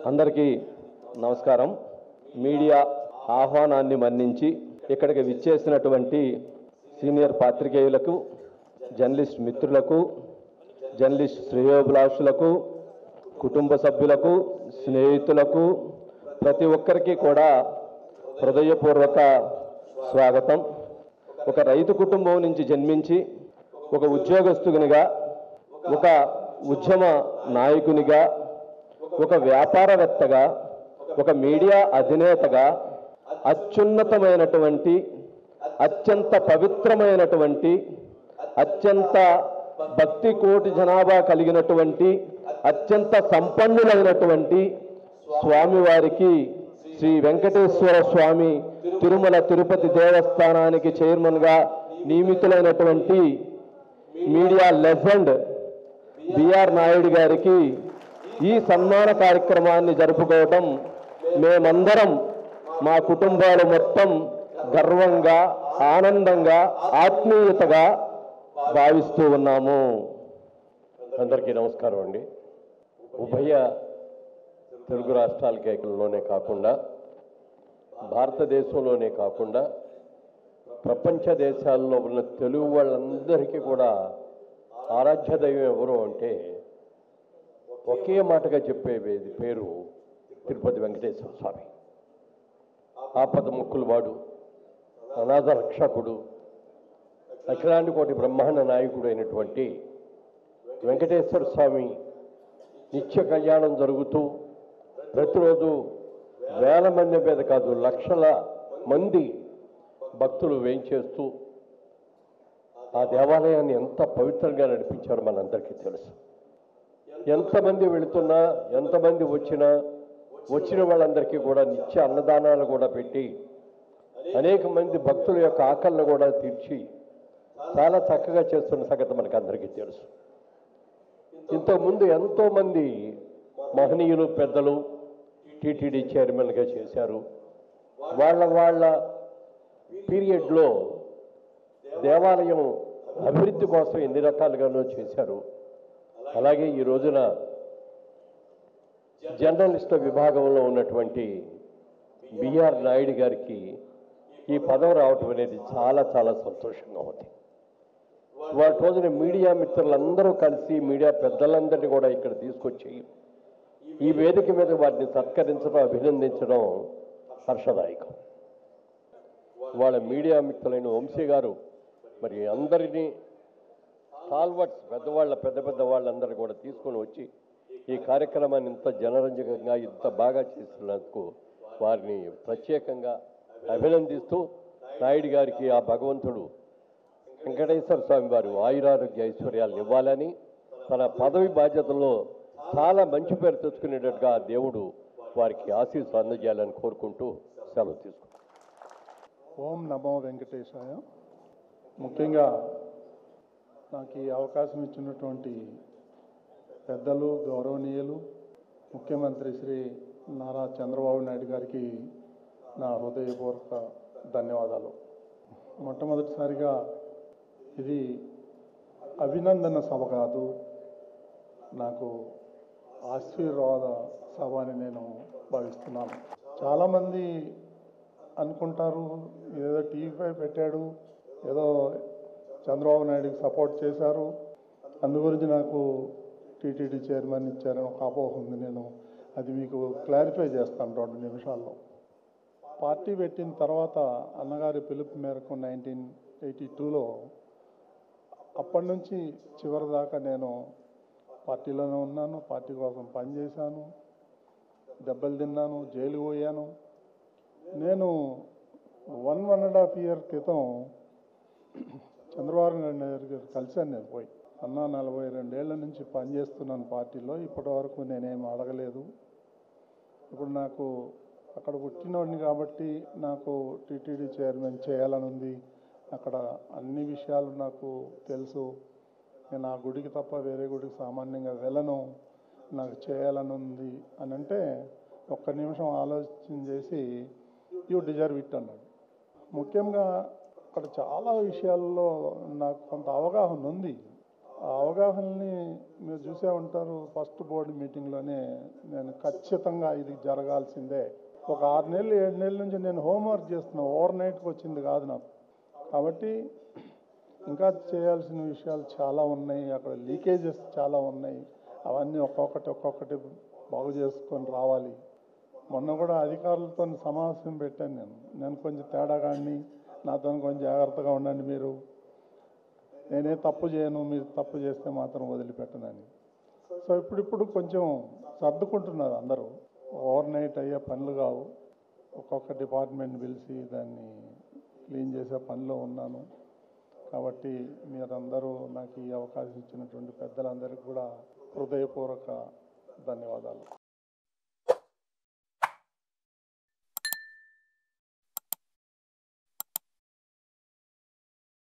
అందరికీ నమస్కారం. మీడియా ఆహ్వానాన్ని మన్నించి ఇక్కడికి విచ్చేసినటువంటి సీనియర్ పాత్రికేయులకు, జర్నలిస్ట్ మిత్రులకు, జర్నలిస్ట్ శ్రేయోభిలాషులకు, కుటుంబ సభ్యులకు, స్నేహితులకు, ప్రతి ఒక్కరికి కూడా హృదయపూర్వక స్వాగతం. ఒక రైతు కుటుంబం నుంచి జన్మించి ఒక ఉద్యోగస్తునిగా, ఒక ఉద్యమ నాయకునిగా, ఒక వ్యాపారవేత్తగా, ఒక మీడియా అధినేతగా అత్యున్నతమైనటువంటి, అత్యంత పవిత్రమైనటువంటి, అత్యంత భక్తి కోటి జనాభా కలిగినటువంటి, అత్యంత సంపన్నులైనటువంటి స్వామివారికి, శ్రీ వెంకటేశ్వర స్వామి తిరుమల తిరుపతి దేవస్థానానికి చైర్మన్గా నియమితులైనటువంటి మీడియా లెజెండ్ బిఆర్ నాయుడు గారికి ఈ సన్మాన కార్యక్రమాన్ని జరుపుకోవటం మేమందరం, మా కుటుంబాలు మొత్తం గర్వంగా, ఆనందంగా, ఆత్మీయతగా భావిస్తూ ఉన్నాము. అందరికీ నమస్కారం అండి. ఉభయ తెలుగు రాష్ట్రాల కేకల్లోనే కాకుండా, భారతదేశంలోనే కాకుండా ప్రపంచ దేశాల్లో ఉన్న తెలుగు వాళ్ళందరికీ కూడా ఆరాధ్య దైవం ఎవరు అంటే ఒకే మాటగా చెప్పేది పేరు తిరుపతి వెంకటేశ్వర స్వామి. ఆపద ముక్కులవాడు, అనాథ రక్షకుడు, అఖిలాంటి కోటి బ్రహ్మాండ నాయకుడు అయినటువంటి వెంకటేశ్వర స్వామి నిత్య కళ్యాణం జరుగుతూ ప్రతిరోజు వేల మంది మీద కాదు, లక్షల మంది భక్తులు వేయించేస్తూ ఆ దేవాలయాన్ని ఎంత పవిత్రంగా నడిపించారో మనందరికీ తెలుసు. ఎంతమంది వెళుతున్నా, ఎంతమంది వచ్చిన వాళ్ళందరికీ కూడా నిత్య అన్నదానాలు కూడా పెట్టి అనేక మంది భక్తుల యొక్క ఆకలిని కూడా తీర్చి చాలా చక్కగా చేస్తున్న సంగతి మనకు అందరికీ తెలుసు. ఇంతకుముందు ఎంతోమంది మహనీయులు, పెద్దలు టీటీడీ చైర్మన్గా చేశారు. వాళ్ళ పీరియడ్లో దేవాలయం అభివృద్ధి కోసం ఎన్ని రకాలుగానో చేశారు. అలాగే ఈ రోజున జర్నలిస్టుల విభాగంలో ఉన్నటువంటి బిఆర్ నాయుడు గారికి ఈ పదవి రావటం అనేది చాలా చాలా సంతోషంగా ఉంది. వాళ్ళ రోజున మీడియా మిత్రులందరూ కలిసి, మీడియా పెద్దలందరినీ కూడా ఇక్కడ తీసుకొచ్చి ఈ వేదిక మీద వారిని సత్కరించడం, అభినందించడం హర్షదాయకం. వాళ్ళ మీడియా మిత్రులైన వంశీ గారు మరి అందరినీ టాల్వర్డ్స్ పెద్ద వాళ్ళందరూ కూడా తీసుకొని వచ్చి ఈ కార్యక్రమాన్ని ఇంత జనరంజకంగా, ఇంత బాగా చేస్తున్నందుకు వారిని ప్రత్యేకంగా అభినందిస్తూ, నాయుడు గారికి ఆ భగవంతుడు వెంకటేశ్వర స్వామి వారు ఆయురారోగ్య ఐశ్వర్యాలను ఇవ్వాలని, తన పదవి బాధ్యతల్లో చాలా మంచి పేరు తెచ్చుకునేటట్టుగా దేవుడు వారికి ఆశీస్సులు అందజేయాలని కోరుకుంటూ సెలవు తీసుకుంటాం. ఓం నమో వెంకటేశాయ. ముఖ్యంగా నాకు ఈ అవకాశం ఇచ్చినటువంటి పెద్దలు, గౌరవనీయులు ముఖ్యమంత్రి శ్రీ నారా చంద్రబాబు నాయుడు గారికి నా హృదయపూర్వక ధన్యవాదాలు. మొట్టమొదటిసారిగా ఇది అభినందన సభ కాదు, నాకు ఆశీర్వాద సభ అని నేను భావిస్తున్నాను. చాలామంది అనుకుంటారు ఏదో టీవీ పెట్టాడు, ఏదో చంద్రబాబు నాయుడుకి సపోర్ట్ చేశారు, అందు గురించి నాకు టీటీడీ చైర్మన్ ఇచ్చారని ఒక అపోహ ఉంది. నేను అది మీకు క్లారిఫై చేస్తాను 2 నిమిషాల్లో. పార్టీ పెట్టిన తర్వాత అన్నగారి పిలుపు మేరకు 1982లో అప్పటి నుంచి చివరి దాకా నేను పార్టీలోనే ఉన్నాను. పార్టీ కోసం పనిచేశాను, దెబ్బలు తిన్నాను, జైలు పోయాను. నేను 1.5 year క్రితం చంద్రబాబు నాయుడు గారు కలిశాను. నేను పోయి, అన్న 42 ఏళ్ల నుంచి పనిచేస్తున్నాను పార్టీలో, ఇప్పటి వరకు నేనేం అడగలేదు. ఇప్పుడు నాకు అక్కడ పుట్టినోడిని కాబట్టి నాకు టీటీడీ చైర్మన్ చేయాలని ఉంది. అక్కడ అన్ని విషయాలు నాకు తెలుసు. నేను ఆ గుడికి తప్ప వేరే గుడికి సామాన్యంగా వెళ్ళను, నాకు చేయాలని ఉంది అని అంటే 1 నిమిషం ఆలోచన చేసి యూ డిజర్వ్ ఇట్ అన్నాడు. ముఖ్యంగా అక్కడ చాలా విషయాల్లో నాకు కొంత అవగాహన ఉంది. ఆ అవగాహనని మీరు చూసే ఉంటారు. ఫస్ట్ బోర్డు మీటింగ్లోనే నేను ఖచ్చితంగా ఇది జరగాల్సిందే, ఒక 6 నెలలు 7 నెలల నుంచి నేను హోంవర్క్ చేస్తున్నా, ఓవర్ నైట్కి వచ్చింది కాదు నాకు. కాబట్టి ఇంకా చేయాల్సిన విషయాలు చాలా ఉన్నాయి, అక్కడ లీకేజెస్ చాలా ఉన్నాయి. అవన్నీ ఒక్కొక్కటి బాగు చేసుకొని రావాలి. మొన్న కూడా అధికారులతో సమావేశం పెట్టాను. నేను కొంచెం తేడాగాడిని, నాతో కొంచెం జాగ్రత్తగా ఉండండి మీరు, నేనే తప్పు చేయను, మీరు తప్పు చేస్తే మాత్రం వదిలిపెట్టనని. సో ఇప్పుడు కొంచెం సర్దుకుంటున్నారు అందరూ. ఓవర్ నైట్ అయ్యే పనులు కావు. ఒక్కొక్క డిపార్ట్మెంట్ పిలిచి దాన్ని క్లీన్ చేసే పనిలో ఉన్నాను. కాబట్టి మీరందరూ నాకు ఈ అవకాశం ఇచ్చినటువంటి పెద్దలందరికీ కూడా హృదయపూర్వక ధన్యవాదాలు.